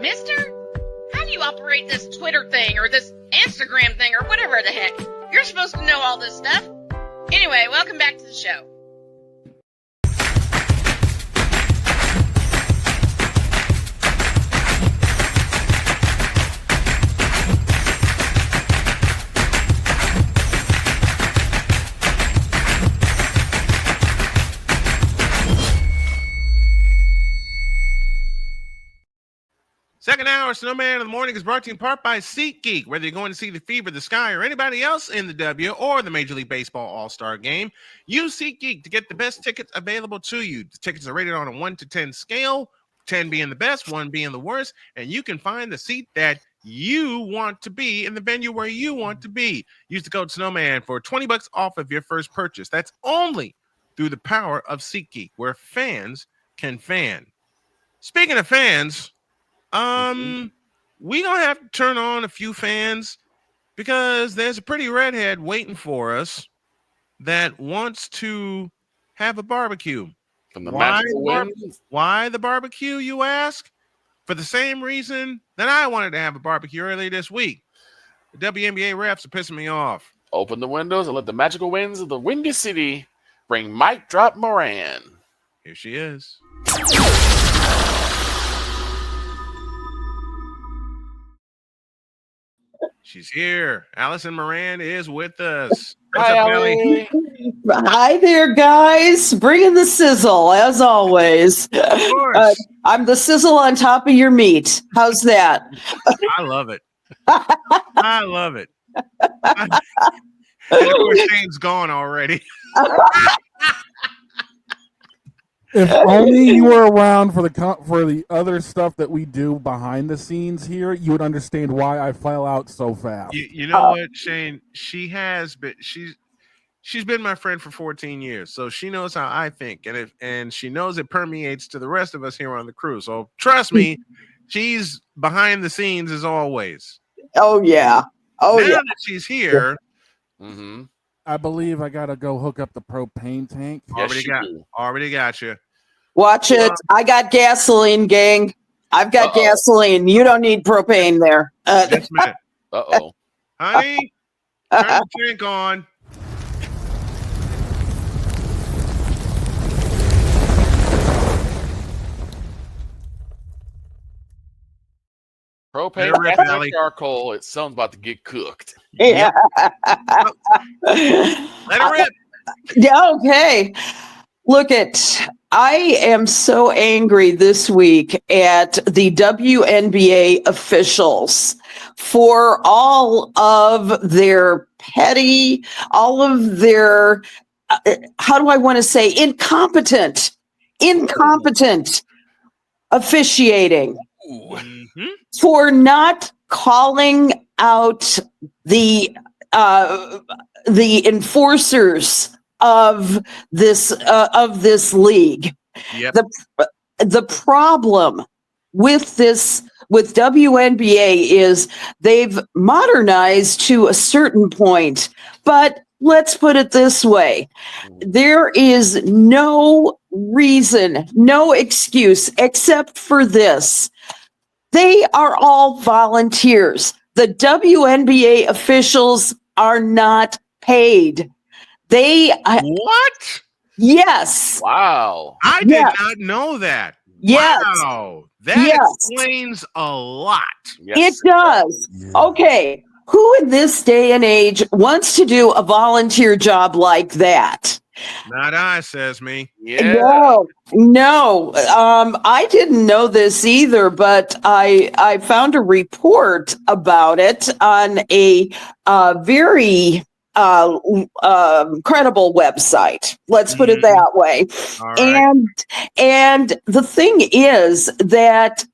Mister, how do you operate this Twitter thing or this Instagram thing or whatever the heck? You're supposed to know all this stuff. Anyway, welcome back to the show. Second hour, Snowman in the Morning is brought to you in part by SeatGeek. Whether you're going to see the Fever, the Sky, or anybody else in the W or the Major League Baseball All-Star Game, use SeatGeek to get the best tickets available to you. The tickets are rated on a 1 to 10 scale, 10 being the best, 1 being the worst, and you can find the seat that you want to be in the venue where you want to be. Use the code Snowman for $20 off of your first purchase. That's only through the power of SeatGeek, where fans can fan. Speaking of fans, we gonna have to turn on a few fans because there's a pretty redhead waiting for us that wants to have a barbecue. From the Why the barbecue, you ask? For the same reason that I wanted to have a barbecue earlier this week. The WNBA refs are pissing me off. Open the windows and let the magical winds of the Windy City bring Mic Drop Moran. Here she is. She's here. Alison Moran is with us. Hi, Allie. Hi there, guys. Bringing the sizzle, as always. Of course. I'm the sizzle on top of your meat. How's that? I love it. I love it. And of course, Shane's gone already. If only you were around for the other stuff that we do behind the scenes here, you would understand why I fell out so fast. You know what, Shane? She's been my friend for 14 years, so she knows how I think, and she knows it permeates to the rest of us here on the crew. So trust me, she's behind the scenes as always. Oh yeah. Now that she's here, I believe I gotta go hook up the propane tank. already got you. Watch it. I got gasoline, gang. I've got gasoline. You don't need propane there. Just a minute. Honey, turn the tank on. Propane, gas, charcoal. It's something about to get cooked. Yeah. Let it rip. Yeah. Okay. Look I am so angry this week at the WNBA officials for all of their petty, all of their, how do I want to say, incompetent officiating. For not calling out the enforcers of this league. Yep. The problem with WNBA is they've modernized to a certain point, but let's put it this way. There is no reason, no excuse except for this. They are all volunteers. The WNBA officials are not paid. What? Yes. Wow. I did not know that. Yes. Wow. That explains a lot. Yes, it does. Yeah. Okay. Who in this day and age wants to do a volunteer job like that? Not I, says me. Yeah. No. I didn't know this either, but I found a report about it on a very credible website. Let's put it that way. Right. And the thing is that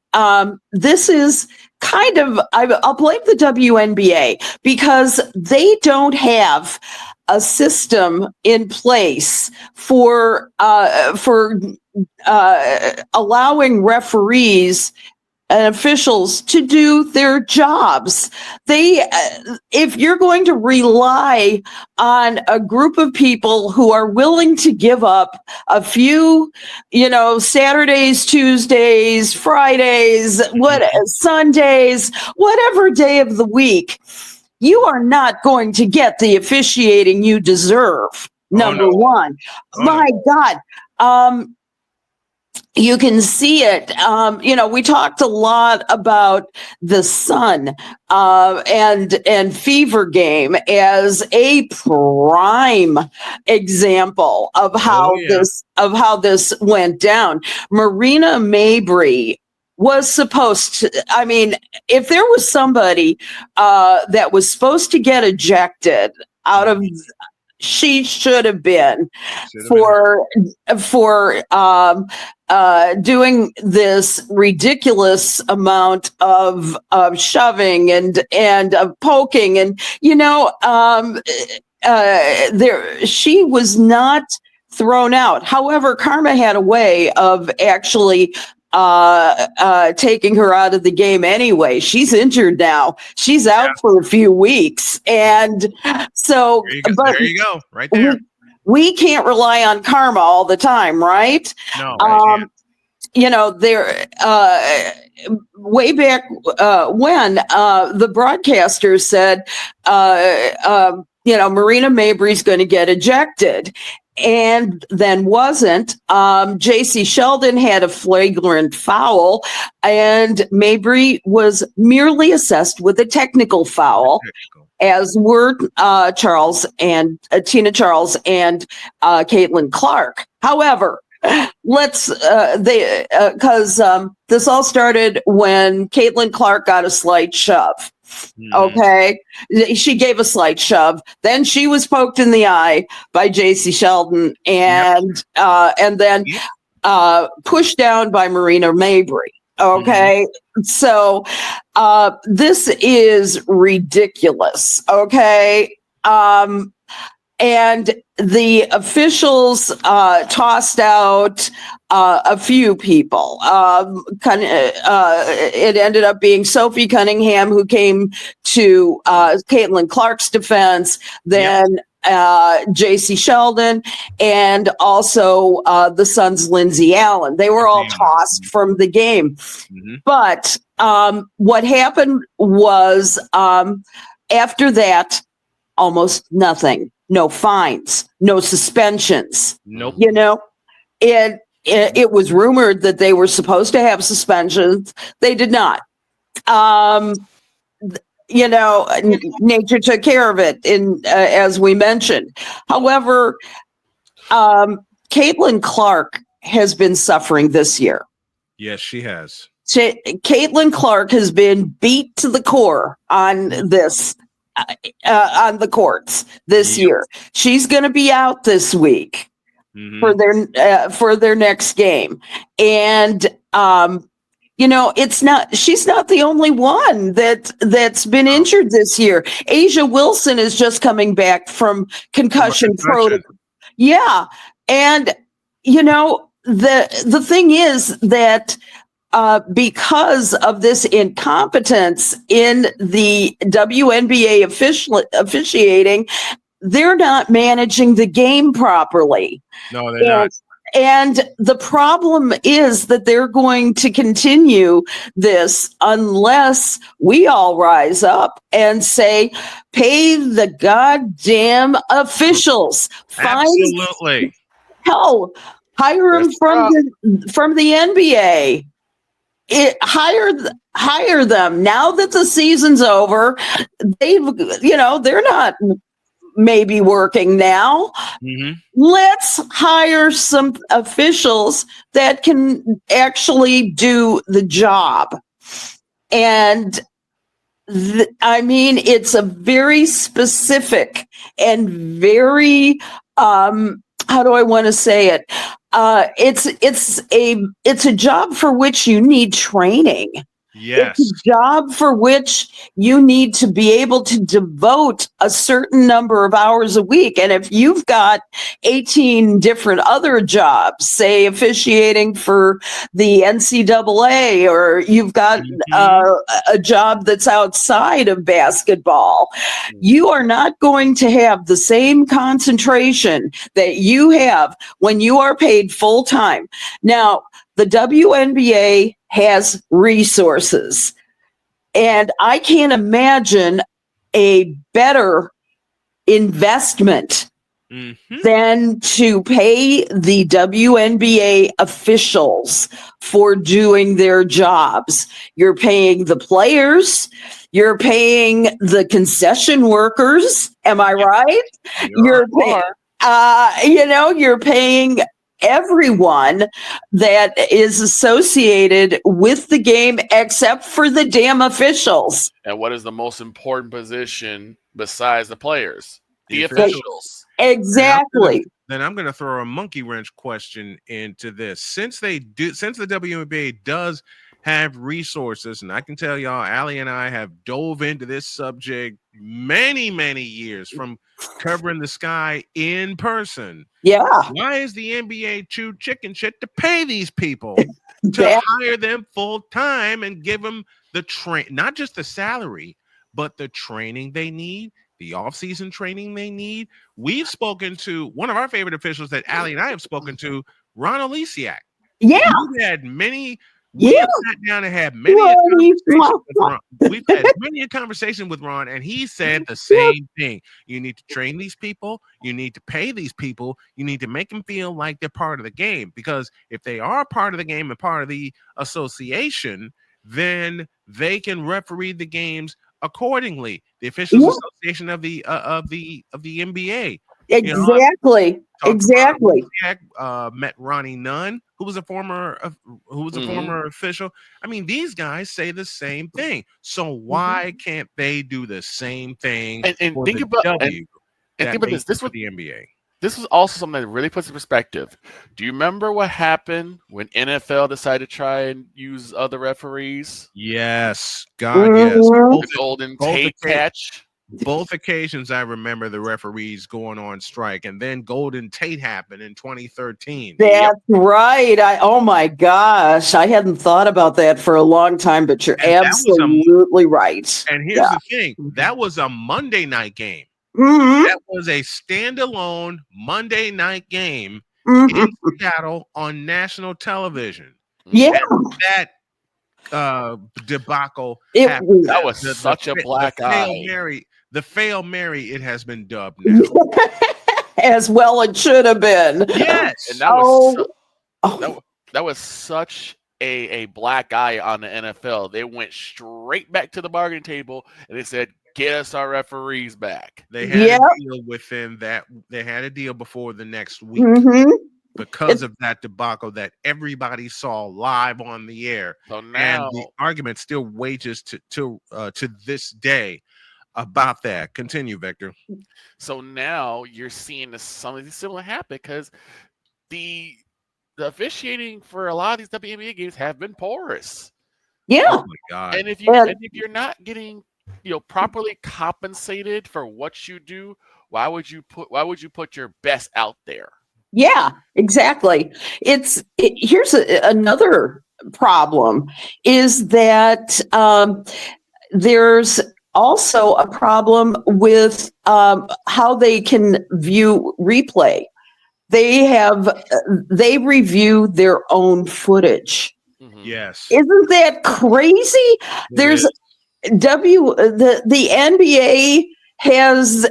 this is kind of, I'll blame the WNBA because they don't have a system in place for allowing referees and officials to do their jobs. If you're going to rely on a group of people who are willing to give up a few, Saturdays, Tuesdays, Fridays, Sundays, whatever day of the week, you are not going to get the officiating you deserve. Number one. My God. You can see it. We talked a lot about the Sun and Fever game as a prime example of how this went down. Marina Mabry was supposed to. I mean, if there was somebody that was supposed to get ejected out of. She should have been for doing this ridiculous amount of shoving and of poking, and she was not thrown out. However, karma had a way of actually taking her out of the game anyway. She's injured now. She's out for a few weeks. And so, there you go, right there. We can't rely on karma all the time, right? No. Way back when the broadcaster said, Marina Mabry's going to get ejected. And then wasn't. JC Sheldon had a flagrant foul, and Mabry was merely assessed with a technical foul, as were Charles and Tina Charles and Caitlin Clark. However, because this all started when Caitlin Clark got a slight shove. Okay, she gave a slight shove. Then she was poked in the eye by JC Sheldon, and then pushed down by Marina Mabry. Okay, so this is ridiculous. Okay, and the officials tossed out a few people. It ended up being Sophie Cunningham, who came to Caitlin Clark's defense, then JC Sheldon, and also the Suns' Lindsay Allen. They were all tossed from the game. But what happened was after that, almost nothing. No fines, no suspensions. Nope. It was rumored that they were supposed to have suspensions. They did not. Nature took care of it, as we mentioned. However, Caitlin Clark has been suffering this year. Yes, she has. Caitlin Clark has been beat to the core on this. On the courts this year. She's going to be out this week for their next game. And she's not the only one that's been injured this year. Asia Wilson is just coming back from concussion protocol. Yeah. And the thing is that because of this incompetence in the WNBA officiating, they're not managing the game properly. No, they're not. And the problem is that they're going to continue this unless we all rise up and say, pay the goddamn officials. Absolutely. Hell, hire them from the NBA. Hire them now that the season's over. They're not maybe working now. Let's hire some officials that can actually do the job. And it's a very specific and very how do I want to say it? It's a job for which you need training. Yes. It's a job for which you need to be able to devote a certain number of hours a week. And if you've got 18 different other jobs, say officiating for the NCAA, or you've got a job that's outside of basketball, you are not going to have the same concentration that you have when you are paid full time. Now, the WNBA has resources, and I can't imagine a better investment than to pay the WNBA officials for doing their jobs. You're paying the players, you're paying the concession workers. Am I right? You're paying everyone that is associated with the game except for the damn officials. And what is the most important position besides the players? The officials. officials. Exactly. Then I'm going to throw a monkey wrench question into this. Since the WNBA does have resources, and I can tell y'all, Allie and I have dove into this subject many, many years from covering the Sky in person. Yeah. Why is the NBA too chicken shit to pay these people to hire them full time and give them the not just the salary, but the training they need, the off-season training they need? We've spoken to one of our favorite officials that Allie and I have spoken to, Ron Olesiak. Yeah. We've had many. We have sat down and had many a conversation with Ron. We've had many a conversation with Ron, and he said the same thing. You need to train these people. You need to pay these people. You need to make them feel like they're part of the game, because if they are part of the game and part of the association, then they can referee the games accordingly. The Officials Association of the NBA. Exactly. Exactly. Met Ronnie Nunn, who was a former official. I mean, these guys say the same thing. So why can't they do the same thing? And for think the about W and think about this. This for was the NBA. This was also something that really puts in perspective. Do you remember what happened when NFL decided to try and use other referees? Yes, God, yes. The Golden Tate catch. Both occasions I remember the referees going on strike, and then Golden Tate happened in 2013. That's right. Oh my gosh. I hadn't thought about that for a long time, but you're absolutely right. And here's the thing. That was a Monday night game. That was a standalone Monday night game in Seattle on national television. Yeah. And that debacle happened. That was such a black eye. The Fail Mary, it has been dubbed now. As well it should have been. Yes. And that was such a black eye on the NFL. They went straight back to the bargaining table and they said, get us our referees back. They had a deal within that. They had a deal before the next week because of that debacle that everybody saw live on the air. So now, and the argument still wages to this day about that. Continue, Victor. So now you're seeing something similar happen because the officiating for a lot of these WNBA games have been porous. Yeah. Oh my God. And if you're not getting properly compensated for what you do, why would you put your best out there? Yeah, exactly. Here's another problem is that there's also a problem with how they can view replay. They review their own footage. Yes. Isn't that crazy? There's the NBA has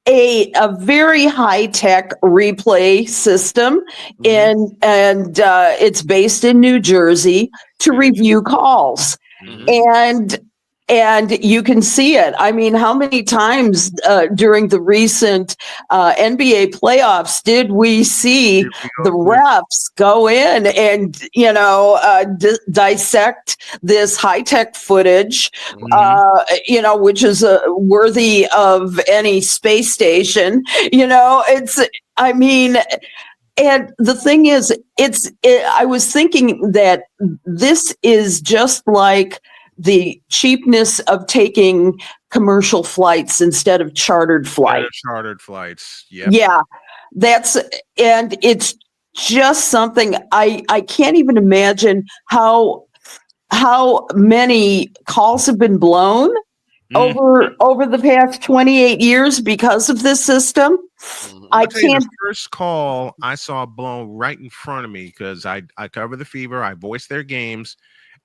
a very high-tech replay system, and it's based in New Jersey to review calls. And you can see it. I mean, how many times during the recent NBA playoffs did we see the refs go in and, dissect this high-tech footage, which is worthy of any space station? And the thing is, I was thinking that this is just like the cheapness of taking commercial flights instead of chartered flights. Chartered flights. Yep. Yeah, and it's just something I can't even imagine how many calls have been blown over the past 28 years because of this system. I can't. The first call I saw blown right in front of me, because I cover the Fever, I voice their games,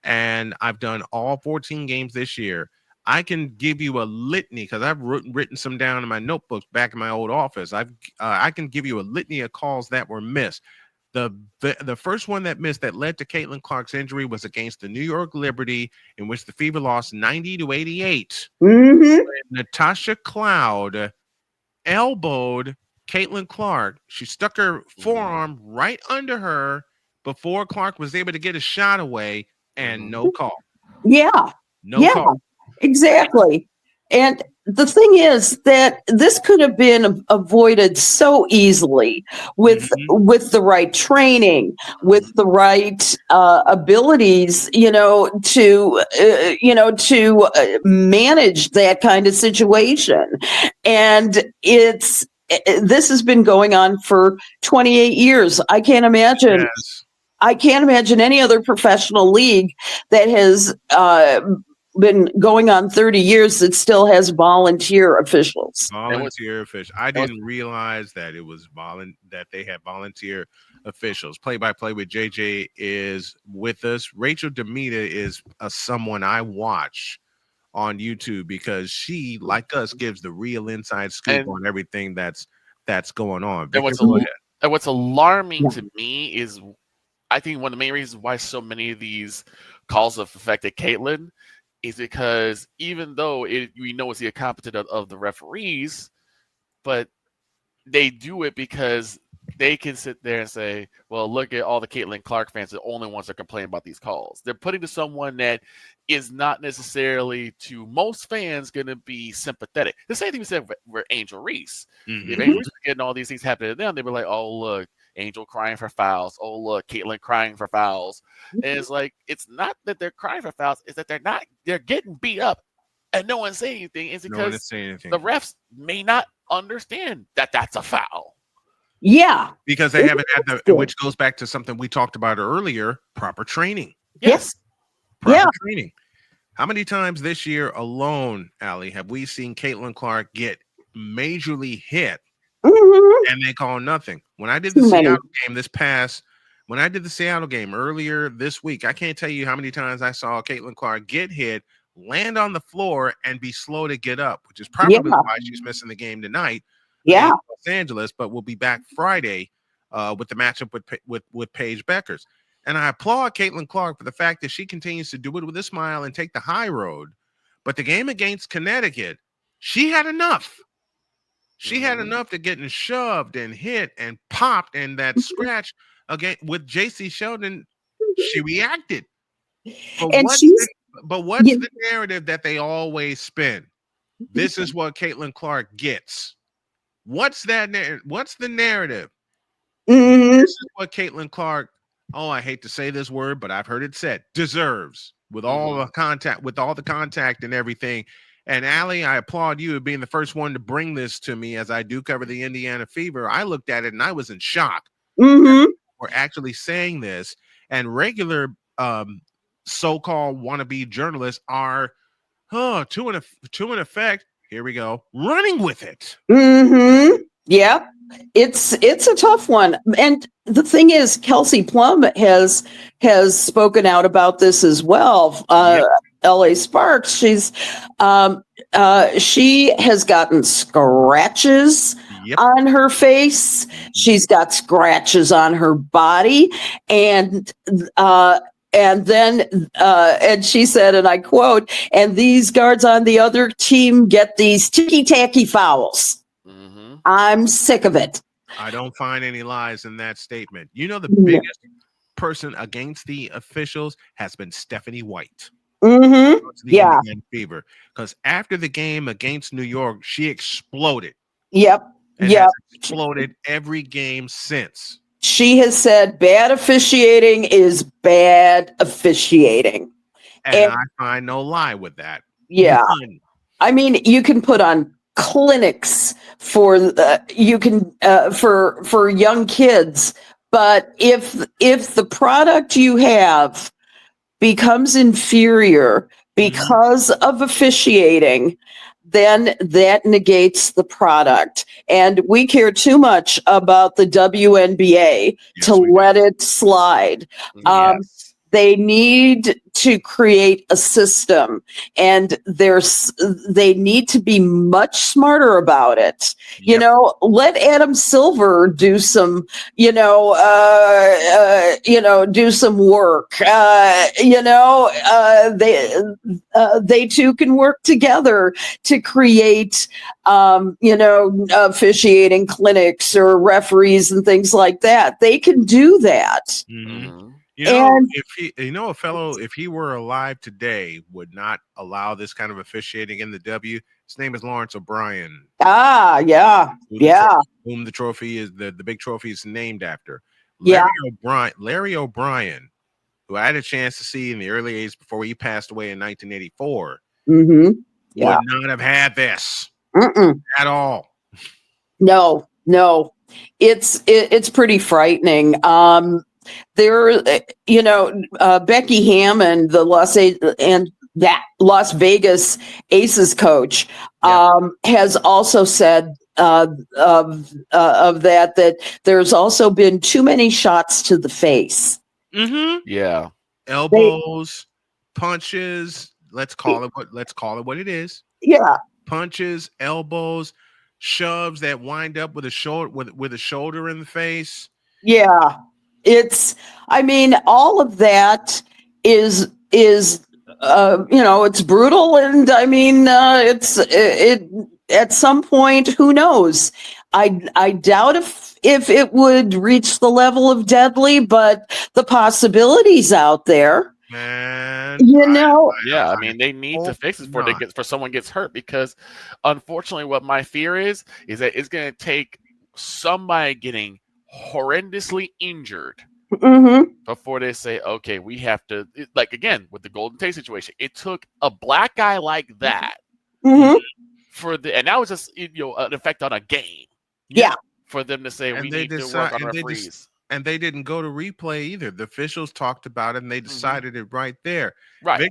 and I've done all 14 games this year. I can give you a litany, because I've written some down in my notebooks back in my old office. I can give you a litany of calls that were missed. The first one that missed that led to Caitlin Clark's injury was against the New York Liberty, in which the Fever lost 90-88. Natasha Cloud elbowed Caitlin Clark. She stuck her forearm right under her before Clark was able to get a shot away, and no call. Yeah. No call. Exactly. And the thing is that this could have been avoided so easily with the right training, with the right abilities, to manage that kind of situation. And this has been going on for 28 years. I can't imagine. Yes. I can't imagine any other professional league that has been going on 30 years that still has volunteer officials. Volunteer officials. I didn't realize that it was that they had volunteer officials. Play-by-play with JJ is with us. Rachel Demita is someone I watch on YouTube, because she, like us, gives the real inside scoop on everything that's going on. And what's alarming to me is, I think one of the main reasons why so many of these calls have affected Caitlin is because even though we know it's the incompetence of the referees, but they do it because they can sit there and say, well, look at all the Caitlin Clark fans, the only ones that complain about these calls. They're putting to someone that is not necessarily, to most fans, going to be sympathetic. The same thing we said with Angel Reese. If Angel Reese was getting all these things happening to them, they were like, oh, look, Angel crying for fouls. Oh, look, Caitlin crying for fouls. And it's like, it's not that they're crying for fouls, it's that they're getting beat up and no one's saying anything. It's because the refs may not understand that that's a foul. Yeah. Because they haven't had which goes back to something we talked about earlier, proper training. Yes. Proper training. How many times this year alone, Allie, have we seen Caitlin Clark get majorly hit and they call nothing? When I did the Seattle game earlier this week, I can't tell you how many times I saw Caitlin Clark get hit, land on the floor, and be slow to get up, which is probably why she's missing the game tonight. Los Angeles, but we'll be back Friday with the matchup with Paige Beckers. And I applaud Caitlin Clark for the fact that she continues to do it with a smile and take the high road. But the game against Connecticut, she had enough. She had enough to getting shoved and hit and popped, and that scratch again with JC Sheldon, she reacted. But what's the narrative that they always spin? This is what Caitlin Clark gets. What's that narrative? What's the narrative? This is what Caitlin Clark, I hate to say this word, but I've heard it said, deserves, with all the contact and everything. And Allie, I applaud you for being the first one to bring this to me, as I do cover the Indiana Fever. I looked at it and I was in shock. We're actually saying this, and regular so-called wannabe journalists are to an effect. Here we go, running with it. Yeah, it's a tough one. And the thing is, Kelsey Plum has spoken out about this as well. LA Sparks, she has gotten scratches on her face. She's got scratches on her body, and then she said, and I quote, "And these guards on the other team get these ticky-tacky fouls. I'm sick of it." I don't find any lies in that statement. You know, the biggest person against the officials has been Stephanie White. Fever, because after the game against New York, she exploded. Has exploded every game since. She has said bad officiating is bad officiating. And I find no lie with that. Yeah. None. I mean, you can put on clinics for for young kids, but if the product you have becomes inferior because of officiating, then that negates the product. And we care too much about the WNBA to let it slide. Yes. They need to create a system, and they need to be much smarter about it. You know, let Adam Silver do some, do some work. They two can work together to create, officiating clinics or referees and things like that. They can do that. If he were alive today, would not allow this kind of officiating in the W. His name is Lawrence O'Brien. Whom the trophy is the big trophy is named after. Yeah. Larry O'Brien, who I had a chance to see in the early 80s before he passed away in 1984, would not have had this at all. No, it's pretty frightening. Becky Hammond, the Las Vegas Aces coach, has also said of that there's also been too many shots to the face. Yeah, elbows, punches. Let's call it what it is. Yeah, punches, elbows, shoves that wind up with a shoulder in the face. Yeah. It's all of that is it's brutal, and it's at some point, who knows? I doubt if it would reach the level of deadly, but the possibilities out there. Man, they need to fix it before someone gets hurt, because unfortunately what my fear is that it's going to take somebody getting horrendously injured before they say, okay, we have to, like again with the Golden Tate situation, it took a black guy like that and that was just an effect on a game for them to say we need to work on referees. And they didn't go to replay either. The officials talked about it and they decided it right there. Right.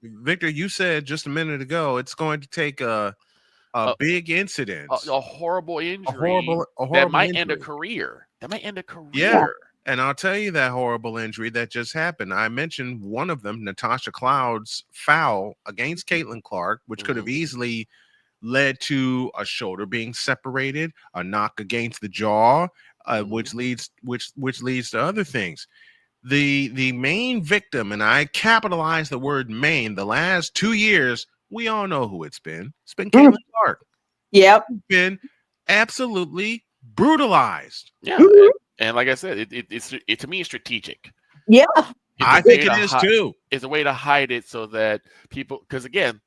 Victor, you said just a minute ago, it's going to take a big incident, a horrible injury, that might end a career. Yeah. And I'll tell you that horrible injury that just happened. I mentioned one of them, Natasha Cloud's foul against Caitlin Clark, which could have easily led to a shoulder being separated, a knock against the jaw, which leads to other things. The main victim, and I capitalize the word main, the last 2 years, we all know who it's been. It's been Caitlin Clark. Yep. It's been absolutely brutalized. Yeah. And like I said, it to me is strategic. Yeah. I think it is too. It's a way to hide it so that people, because again,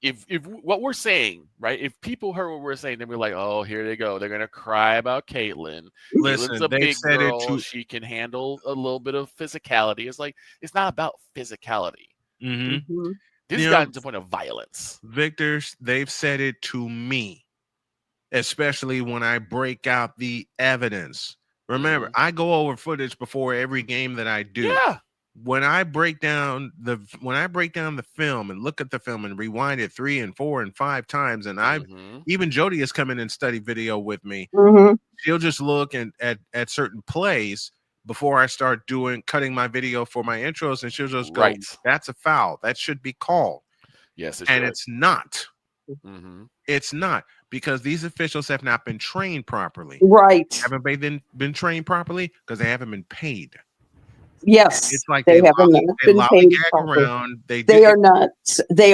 if what we're saying, right? If people heard what we're saying, they'll be like, "Oh, here they go. They're gonna cry about Caitlin. Caitlin's a big girl. She can handle a little bit of physicality." It's like, it's not about physicality. This has gotten to the point of violence. Victor, they've said it to me, especially when I break out the evidence. Remember, I go over footage before every game that I do. Yeah. When I break down the film and look at the film and rewind it 3 and 4 and 5 times, and even Jody has come in and studied video with me. She'll just look at certain plays before I start cutting my video for my intros, and she'll just go, "That's a foul. That should be called." Yes, it's not. It's not, because these officials have not been trained properly. Right? Haven't they been trained properly? Because they haven't been paid. Yes, it's like they haven't been paid around. They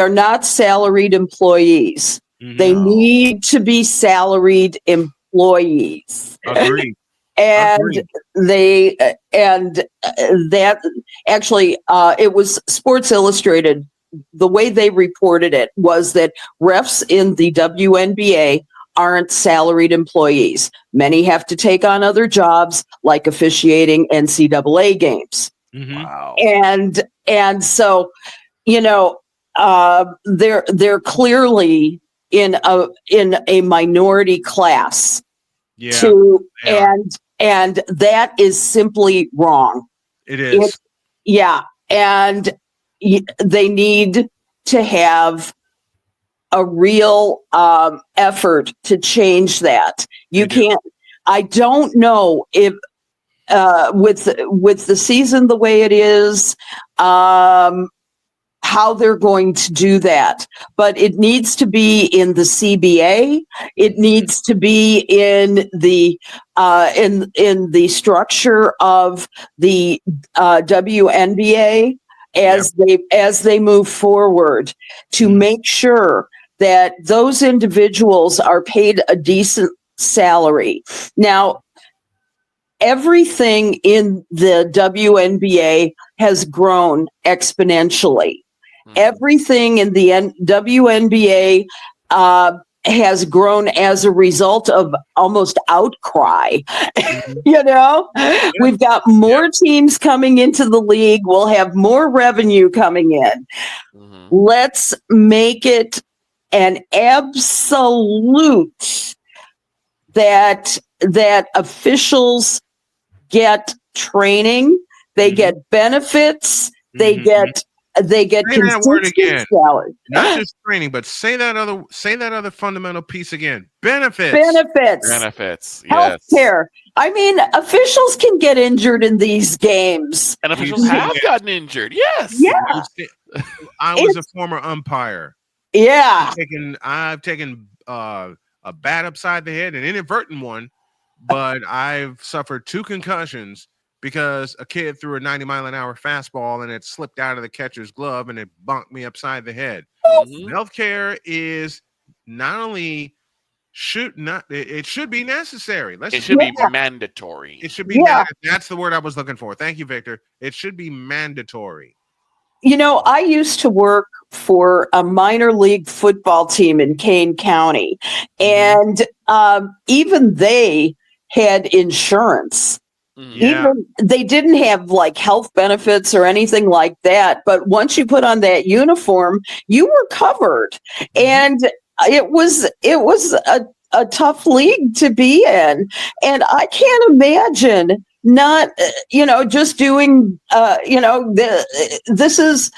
are not salaried employees. They need to be salaried employees. Agreed. And that actually, it was Sports Illustrated. The way they reported it was that refs in the WNBA aren't salaried employees. Many have to take on other jobs, like officiating NCAA games. Wow. And so they're clearly in a minority class. Yeah, And that is simply wrong. it is. And they need to have a real effort to change that. You can't. I don't know if with the season the way it is, how they're going to do that, but it needs to be in the CBA. It needs to be in the structure of the WNBA as they move forward to make sure that those individuals are paid a decent salary. Now, everything in the WNBA has grown exponentially. Everything in the WNBA has grown as a result of almost outcry. We've got more teams coming into the league. We'll have more revenue coming in. Let's make it an absolute that officials get training, they get benefits, they get consistent salary. Not just training, but say that other fundamental piece again. Benefits. Healthcare. I mean, officials can get injured in these games. And officials have gotten injured. Yes. Yeah. I was a former umpire. Yeah. I've taken a bat upside the head, an inadvertent one, but I've suffered 2 concussions because a kid threw a 90-mile-an-hour fastball and it slipped out of the catcher's glove and it bonked me upside the head. Healthcare is not only it should be necessary. It should be mandatory. It should be that's the word I was looking for. Thank you, Victor. It should be mandatory. I used to work for a minor league football team in Kane County, and even they had insurance. Even they didn't have like health benefits or anything like that, but once you put on that uniform, you were covered. And it was a tough league to be in, and I can't imagine not just doing this is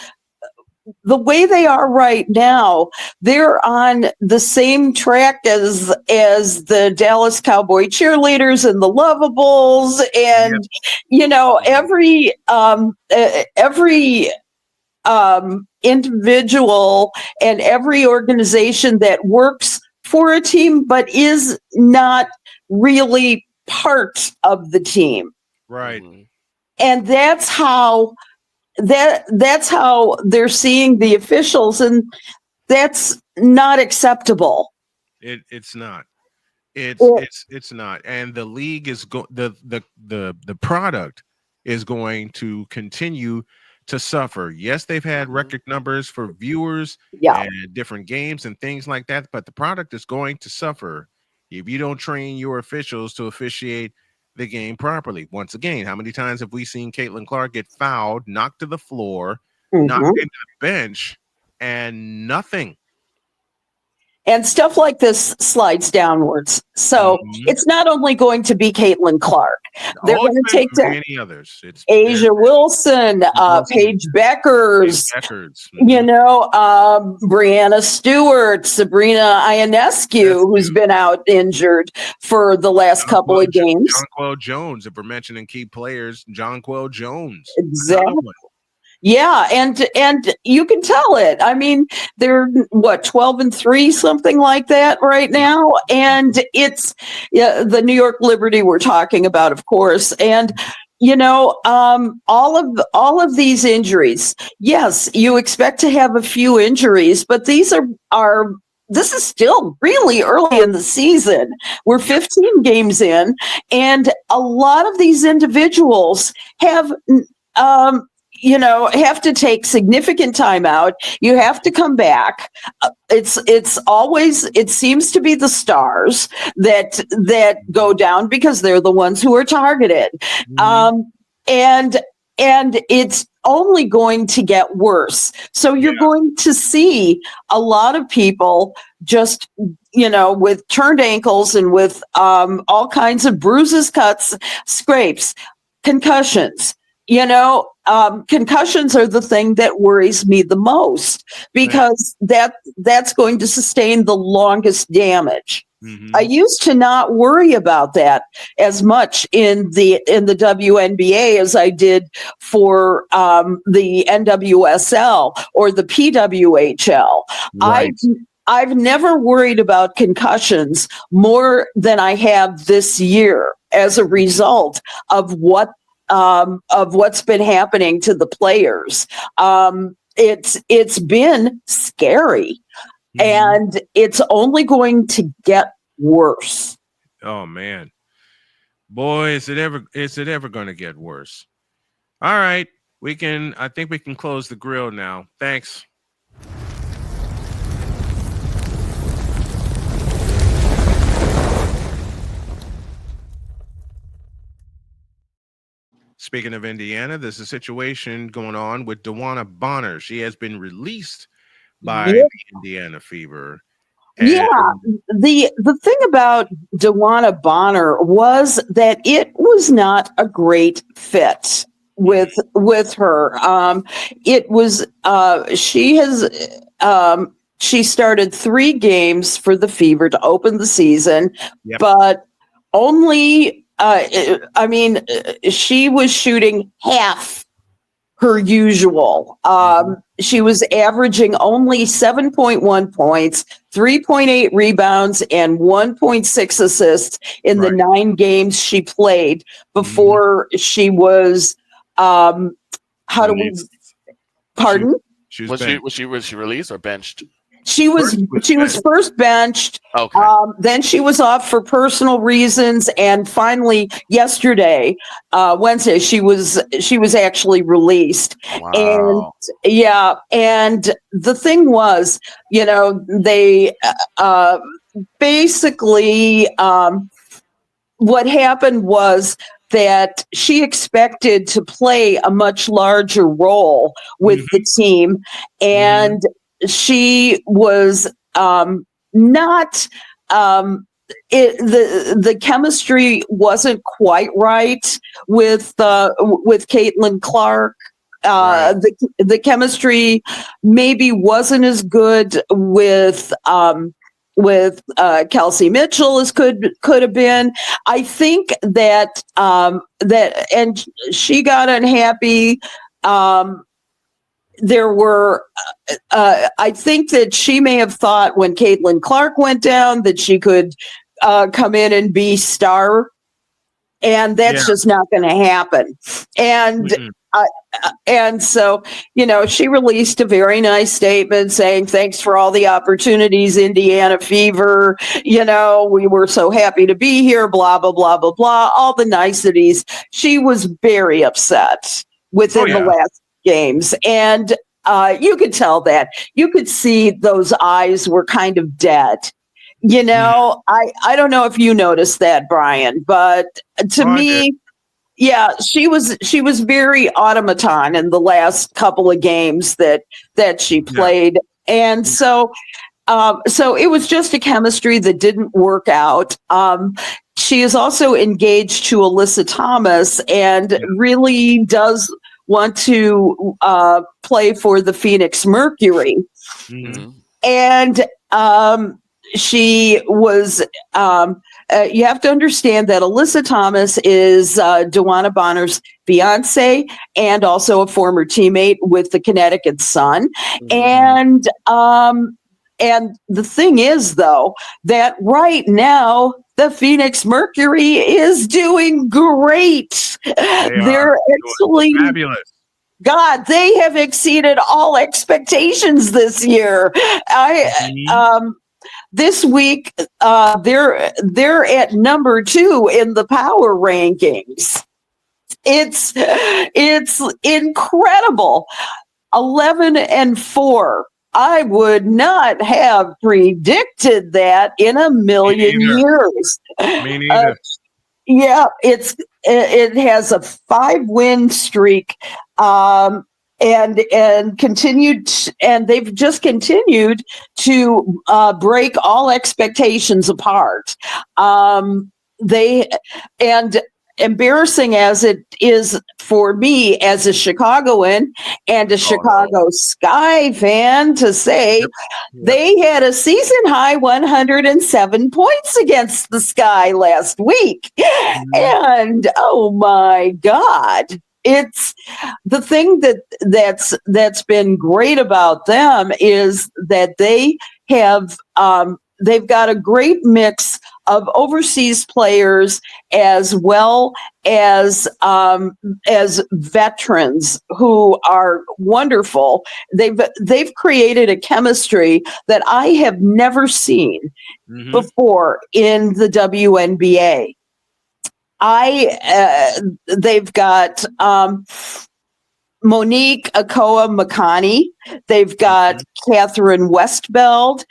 the way they are right now. They're on the same track as the Dallas Cowboy cheerleaders and the Lovables, and every individual and every organization that works for a team but is not really part of the team. Right. And that's how they're seeing the officials, and that's not acceptable. It's not. It's not. And the league is the product is going to continue to suffer. Yes, they've had record numbers for viewers and different games and things like that, but the product is going to suffer if you don't train your officials to officiate the game properly. Once again, how many times have we seen Caitlin Clark get fouled, knocked to the floor, knocked into the bench, and nothing? And stuff like this slides downwards. So it's not only going to be Caitlin Clark. They're going to take down many others. It's Asia Wilson, Paige Beckers, Brianna Stewart, Sabrina Ionescu, who's been out injured for the last couple of games. Jonquel Jones, if we're mentioning key players, Jonquel Jones. Exactly. Yeah, and you can tell it. I mean, they're 12-3, something like that right now, and it's the New York Liberty we're talking about, of course, and all of these injuries. Yes, you expect to have a few injuries, but these are. This is still really early in the season. We're 15 games in, and a lot of these individuals have to take significant time out. You have to come back. It's always, it seems to be the stars that go down because they're the ones who are targeted. And and it's only going to get worse. So you're going to see a lot of people just, with turned ankles and with all kinds of bruises, cuts, scrapes, concussions. Concussions are the thing that worries me the most, because that's going to sustain the longest damage. Mm-hmm. I used to not worry about that as much in the WNBA as I did for the NWSL or the PWHL. Right. I've never worried about concussions more than I have this year as a result of what's been happening to the players. It's been scary. And it's only going to get worse. Oh man, boy, is it ever going to get worse? All right, I think we can close the grill now. Thanks. Speaking of Indiana, there's a situation going on with DeWanna Bonner. She has been released by the Indiana Fever. And the thing about DeWanna Bonner was that it was not a great fit with her. It was she started 3 games for the Fever to open the season, but only she was shooting half her usual. She was averaging only 7.1 points, 3.8 rebounds, and 1.6 assists in the 9 games she played before she was pardon? Was she released or benched? She was first benched. Okay. Then she was off for personal reasons, and finally yesterday, Wednesday, she was actually released. Wow. And the thing was, they basically what happened was that she expected to play a much larger role with the team, and she was not the chemistry wasn't quite right with Caitlin Clark. The chemistry maybe wasn't as good with Kelsey Mitchell as could have been. I think that and she got unhappy. There were, I think that she may have thought when Caitlin Clark went down that she could come in and be star, and that's just not going to happen. And so, she released a very nice statement saying, "Thanks for all the opportunities, Indiana Fever. We were so happy to be here, blah, blah, blah, blah, blah," all the niceties. She was very upset within the last games, and you could tell that. You could see those eyes were kind of dead. I don't know if you noticed that, Brian, but to me, she was very automaton in the last couple of games that she played, and so it was just a chemistry that didn't work out. She is also engaged to Alyssa Thomas, and really does want to play for the Phoenix Mercury. And she was, you have to understand that Alyssa Thomas is DeWanna Bonner's fiance and also a former teammate with the Connecticut Sun. And the thing is, though, that right now the Phoenix Mercury is doing great. They're actually fabulous. God, they have exceeded all expectations this year. This week, they're at number 2 in the power rankings. It's incredible. 11-4. I would not have predicted that in a million years. Me neither. Yeah, it has a 5-win streak, and continued, and they've just continued to break all expectations apart. They and embarrassing as it is for me as a Chicagoan and a Chicago Sky fan to say, they had a season high 107 points against the Sky last week. And oh my God, it's the thing that's been great about them is that they have they've got a great mix of overseas players as well as veterans who are wonderful. They've created a chemistry that I have never seen before in the WNBA. They've got Monique Akoa Makani. They've got Catherine Westbeld.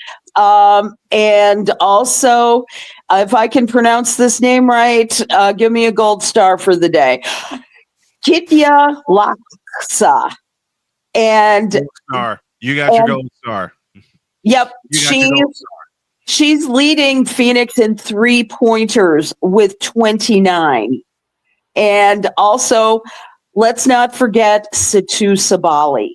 And also, if I can pronounce this name right, give me a gold star for the day. Kitya Laksa. And gold star. You got your gold star. Yep. She's leading Phoenix in 3-pointers with 29. And also, let's not forget Situ Sabali.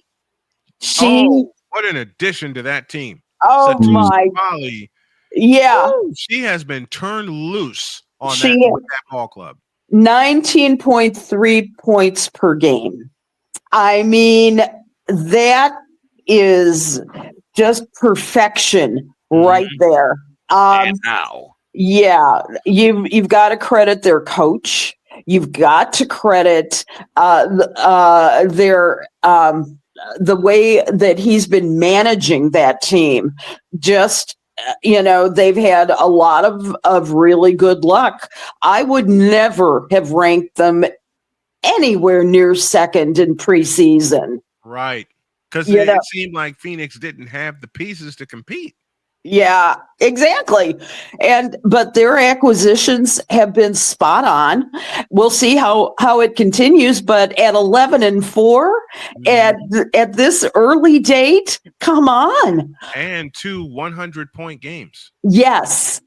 What an addition to that team. Oh Situ my. Sabali, yeah. She has been turned loose on that ball club. 19.3 points per game. I mean, that is just perfection right there. Yeah, you've got to credit their coach. You've got to credit their the way that he's been managing that team. Just they've had a lot of really good luck. I would never have ranked them anywhere near second in preseason. Right. Because it seemed like Phoenix didn't have the pieces to compete. Yeah, exactly. But their acquisitions have been spot on. We'll see how it continues. But at 11-4, at this early date, come on. And 2 100-point games. Yes.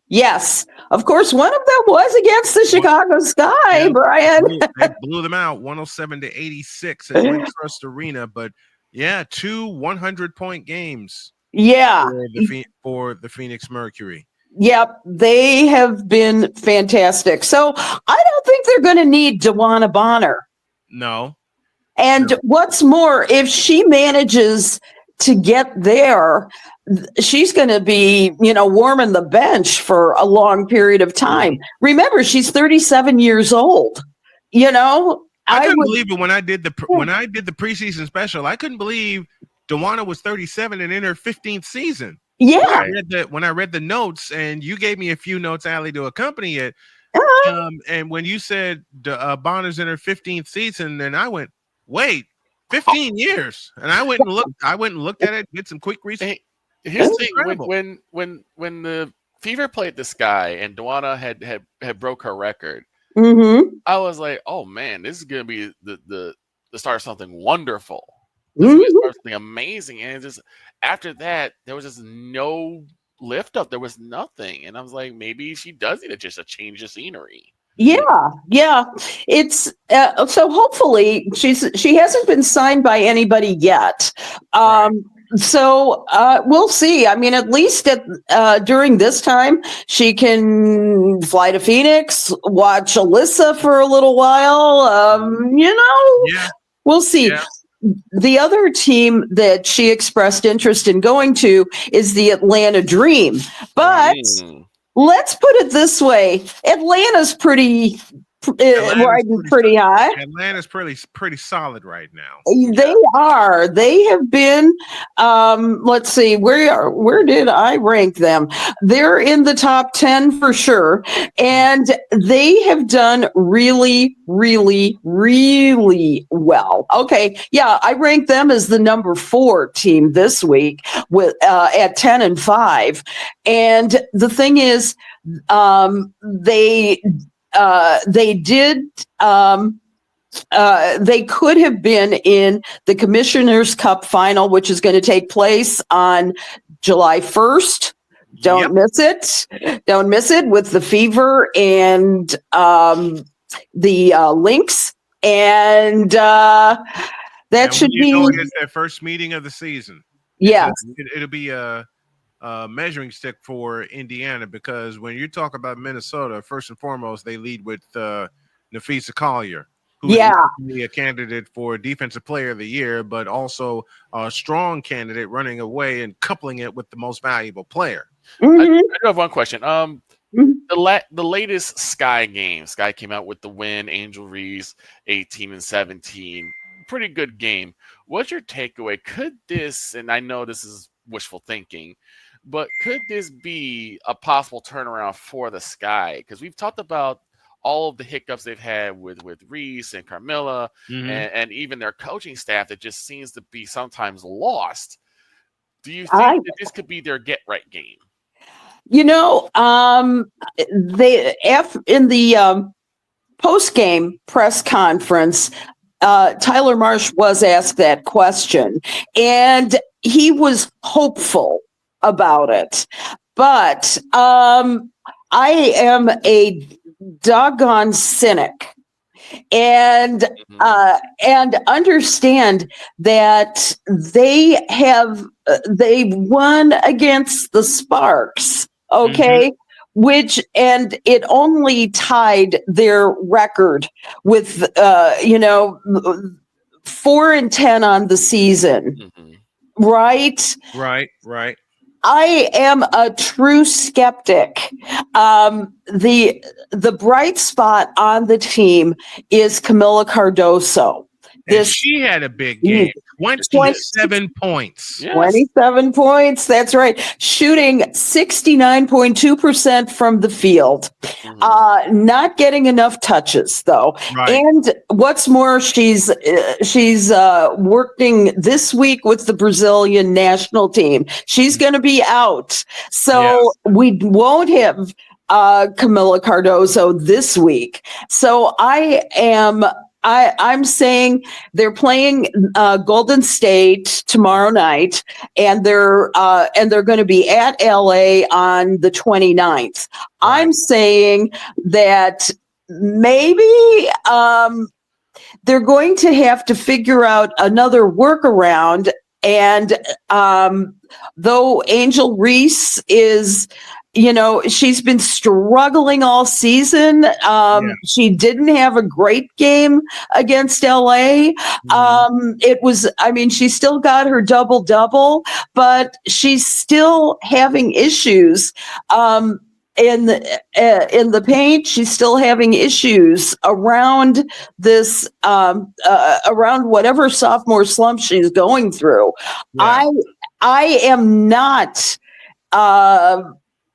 Of course, one of them was against the Chicago Sky, Brian. They blew them out 107-86 at Wintrust Arena. But 2 100-point games. Yeah. For the Phoenix Mercury. Yep, they have been fantastic. So I don't think they're going to need DeWanna Bonner. No. And what's more, if she manages to get there, she's going to be, warming the bench for a long period of time. Remember, she's 37 years old. I couldn't believe it when I did the preseason special. I couldn't believe DeWanna was 37 and in her 15th season. Yeah. When I read the notes, and you gave me a few notes, Allie, to accompany it. And when you said Bonner's in her 15th season, then I went, wait, 15 years. And I went and looked at it, did some quick research. Here's the thing: when the Fever played the Sky and DeWanna had broke her record, I was like, oh man, this is gonna be the start of something wonderful. Something amazing, and just after that, there was just no lift up. There was nothing, and I was like, maybe she does need just a change of scenery. Yeah. It's so hopefully she hasn't been signed by anybody yet. So we'll see. I mean, at least during this time, she can fly to Phoenix, watch Alyssa for a little while. We'll see. Yeah. The other team that she expressed interest in going to is the Atlanta Dream. But let's put it this way. Atlanta's pretty high. Atlanta's pretty solid right now. They are. They have been. Let's see. Where did I rank them? They're in the top 10 for sure, and they have done really, really, really well. Okay, yeah, I ranked them as the number 4 team this week with at 10-5, and the thing is, they. they did. They could have been in the Commissioner's Cup final, which is going to take place on July 1st. Don't miss it. Don't miss it with the Fever and the Lynx. And that should be. It's their first meeting of the season. Yes. It'll be a measuring stick for Indiana, because when you talk about Minnesota, first and foremost, they lead with Nafisa Collier, who is a candidate for Defensive Player of the Year, but also a strong candidate running away and coupling it with the most valuable player. I do have one question. The latest Sky game, Sky came out with the win, Angel Reese 18-17. Pretty good game. What's your takeaway? Could this, and I know this is wishful thinking, but could this be a possible turnaround for the Sky? Because we've talked about all of the hiccups they've had with Reese and Carmilla, and even their coaching staff that just seems to be sometimes lost. Do you think that this could be their get-right game? In the post-game press conference, Tyler Marsh was asked that question, and he was hopeful about it. But I am a doggone cynic, and understand that they won against the Sparks, which, and it only tied their record with 4-10 on the season. Right. I am a true skeptic. The bright spot on the team is Camila Cardoso. She had a big game. 27 points. Yes. 27 points. That's right. Shooting 69.2% from the field. Not getting enough touches though. Right. And what's more, she's working this week with the Brazilian national team. She's going to be out. So we won't have Camila Cardoso this week. So I'm saying they're playing Golden State tomorrow night, and they're going to be at LA on the 29th. Right. I'm saying that maybe they're going to have to figure out another workaround. And though Angel Reese is, she's been struggling all season. She didn't have a great game against LA. She still got her double-double, but she's still having issues. In the paint, she's still having issues around this, around whatever sophomore slump she's going through. Yeah. I am not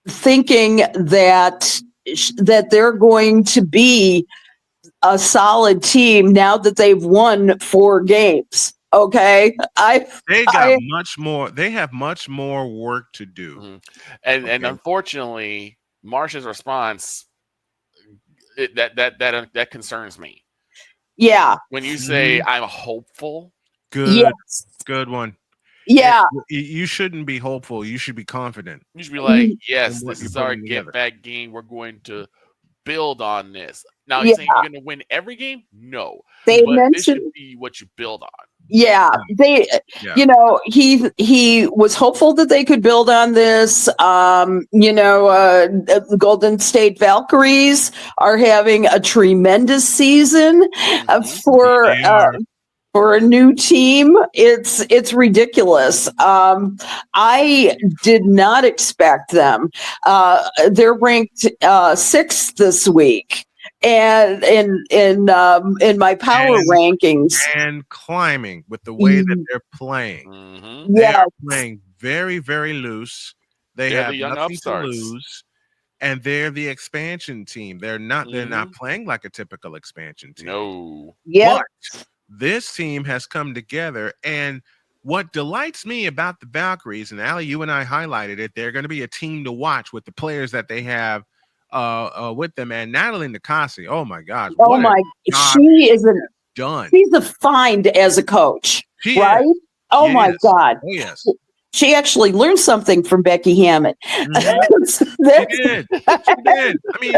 thinking that they're going to be a solid team now that they've won 4 games. Okay, they have much more work to do, and unfortunately, Marsh's response that concerns me. Yeah, when you say I'm hopeful, good one. Yeah, you shouldn't be hopeful. You should be confident. You should be like, yes, this is our get-back game. We're going to build on this. Now, you're saying you're going to win every game? No. But this should be what you build on. Yeah, he was hopeful that they could build on this. The Golden State Valkyries are having a tremendous season for a new team. It's ridiculous. I did not expect them. They're ranked 6th this week, and in my power rankings, and climbing with the way that they're playing. They are playing very, very loose. They're have nothing to lose. And they're the expansion team. They're not playing like a typical expansion team. No. Yeah. But this team has come together, and what delights me about the Valkyries, and Allie, you and I highlighted it, they're going to be a team to watch with the players that they have with them, and Natalie Nikasi. Oh my gosh! Oh What a my, job done. she's a find as a coach, She right? is. Oh Yes. my God. Oh yes. She actually learned something from Becky Hammond. Mhm. She did. She did. I mean,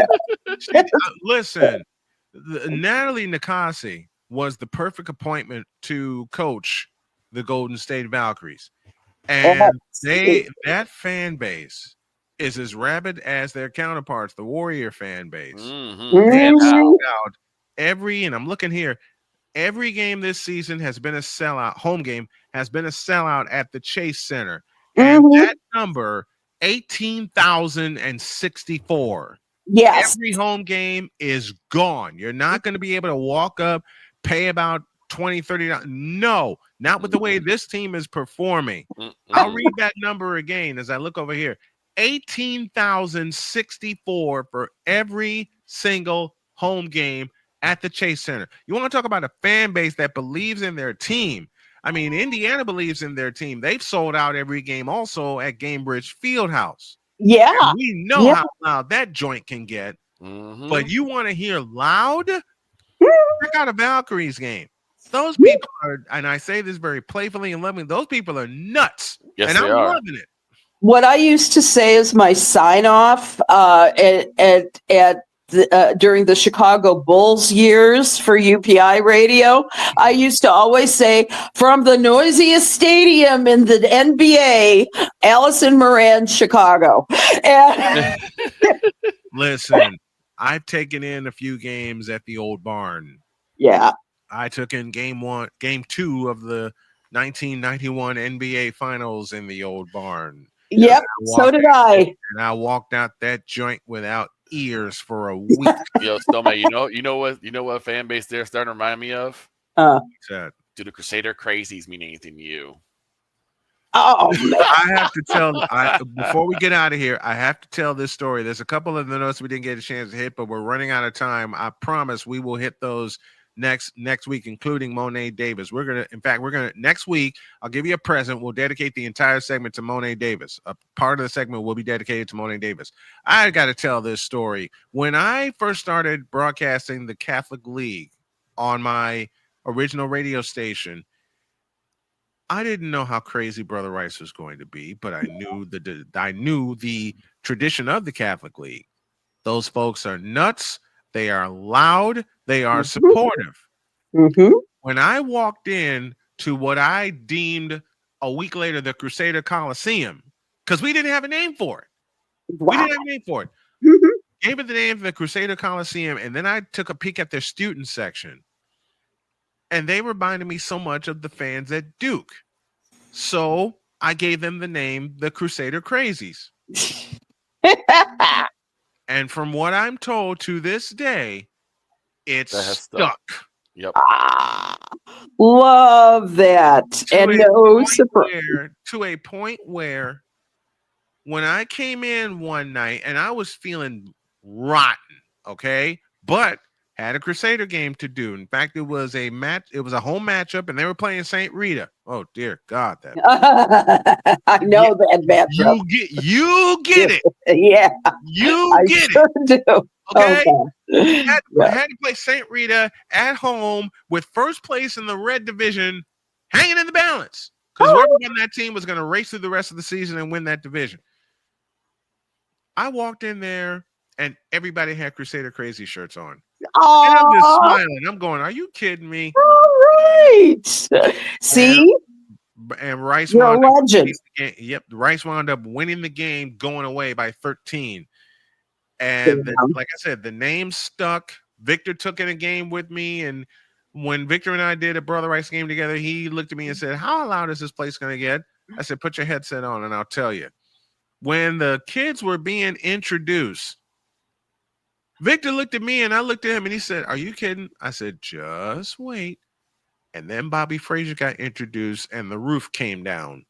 listen, Natalie Nikasi was the perfect appointment to coach the Golden State Valkyries. And that fan base is as rabid as their counterparts, the Warrior fan base. Mm-hmm. They have Mhm. sold out and I'm looking here, every game this season has been a sellout. Home game has been a sellout at the Chase Center. And Mhm. that number, 18,064. Yes. Every home game is gone. You're not going to be able to walk up, pay about $20, $30. No, not with the way this team is performing. I'll read that number again as I look over here. 18,064 for every single home game at the Chase Center. You want to talk about a fan base that believes in their team. I mean, Indiana believes in their team. They've sold out every game also at Gamebridge Fieldhouse. Yeah. And we know how loud that joint can get. Mm-hmm. But you want to hear loud? Check out a Valkyries game. Those people are, and I say this very playfully and lovingly, those people are nuts. Yes, and they I'm are. loving it. What I used to say is my sign off during the Chicago Bulls years for UPI radio. I used to always say, from the noisiest stadium in the NBA, Alison Moran, Chicago. And Listen, I've taken in a few games at the old barn. yeah. I took in game 2 of the 1991 NBA Finals in the old barn. Yep. So did I. And I walked out that joint without ears for a week. Yo, Stoma, you know what fan base they're starting to remind me of? Said, Do the Crusader Crazies mean anything to you? Oh, man. I have to tell before we get out of here, I have to tell this story. There's a couple of the notes we didn't get a chance to hit, but we're running out of time. I promise we will hit those next week, including Monet Davis. Next week, I'll give you a present. We'll dedicate the entire segment to Monet Davis. A part of the segment will be dedicated to Monet Davis. I got to tell this story. When I first started broadcasting the Catholic League on my original radio station, I didn't know how crazy Brother Rice was going to be, but I knew the tradition of the Catholic League. Those folks are nuts. They are loud. They are supportive. Mm-hmm. When I walked in to what I deemed a week later the Crusader Coliseum, because we didn't have a name for it. Wow. We didn't have a name for it. Mm-hmm. Gave it the name for the Crusader Coliseum, and then I took a peek at their student section. And they reminded me so much of the fans at Duke. So I gave them the name the Crusader Crazies. And from what I'm told to this day, it's stuck. Yep. Love that. To a point where when I came in one night and I was feeling rotten, okay, but had a Crusader game to do. In fact, it was a home matchup, and they were playing St. Rita. Oh dear God, that I know that matchup. You get it. Yeah, you get sure it. Do. Okay, Yeah. I had to play St. Rita at home with first place in the red division hanging in the balance because whoever won that team was going to race through the rest of the season and win that division. I walked in there and everybody had Crusader Crazy shirts on. And I'm just smiling. I'm going, are you kidding me? All right. See? And Rice You're a legend. Yep. Rice wound up winning the game, going away by 13. And like I said, the name stuck. Victor took in a game with me. And when Victor and I did a Brother Rice game together, he looked at me and said, how loud is this place going to get? I said, put your headset on and I'll tell you. When the kids were being introduced, Victor looked at me and I looked at him and he said, are you kidding? I said, just wait. And then Bobby Frazier got introduced and the roof came down.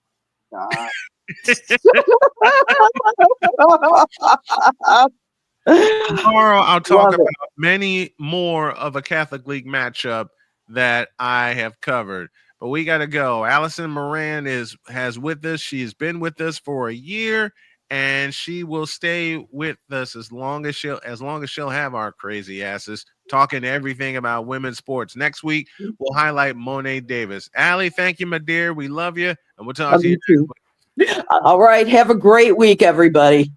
Tomorrow I'll talk about many more of a Catholic League matchup that I have covered. But we got to go. Alison Moran has with us. She's been with us for a year. and she will stay with us as long as she'll have our crazy asses talking everything about women's sports. Next week, we'll highlight Monet Davis. Allie, thank you, my dear. We love you, and we'll talk to you next week. All right. Have a great week, everybody.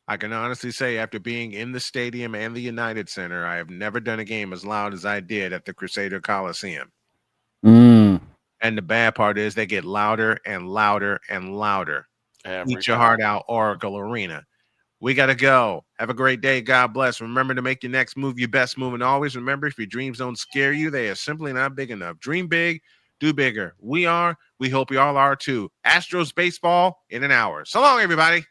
I can honestly say, after being in the stadium and the United Center, I have never done a game as loud as I did at the Crusader Coliseum. Mm. And the bad part is they get louder and louder and louder. Eat your time. heart out, Oracle Arena. We got to go. Have a great day. God bless. Remember to make your next move your best move. And always remember, if your dreams don't scare you, they are simply not big enough. Dream big, do bigger. We hope you all are too. Astros baseball in an hour. So long, everybody.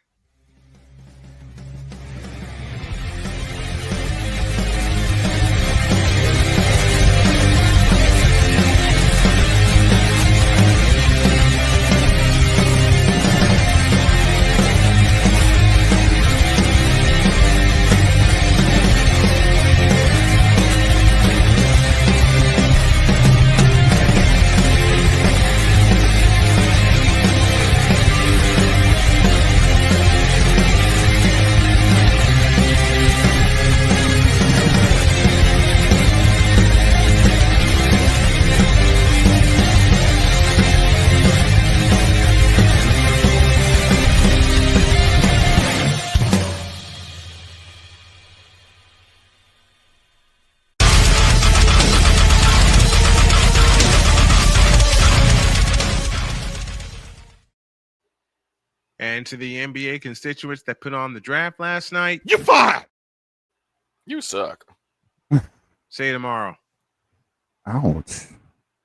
And to the NBA constituents that put on the draft last night, You fired. You suck. see you tomorrow. Ouch.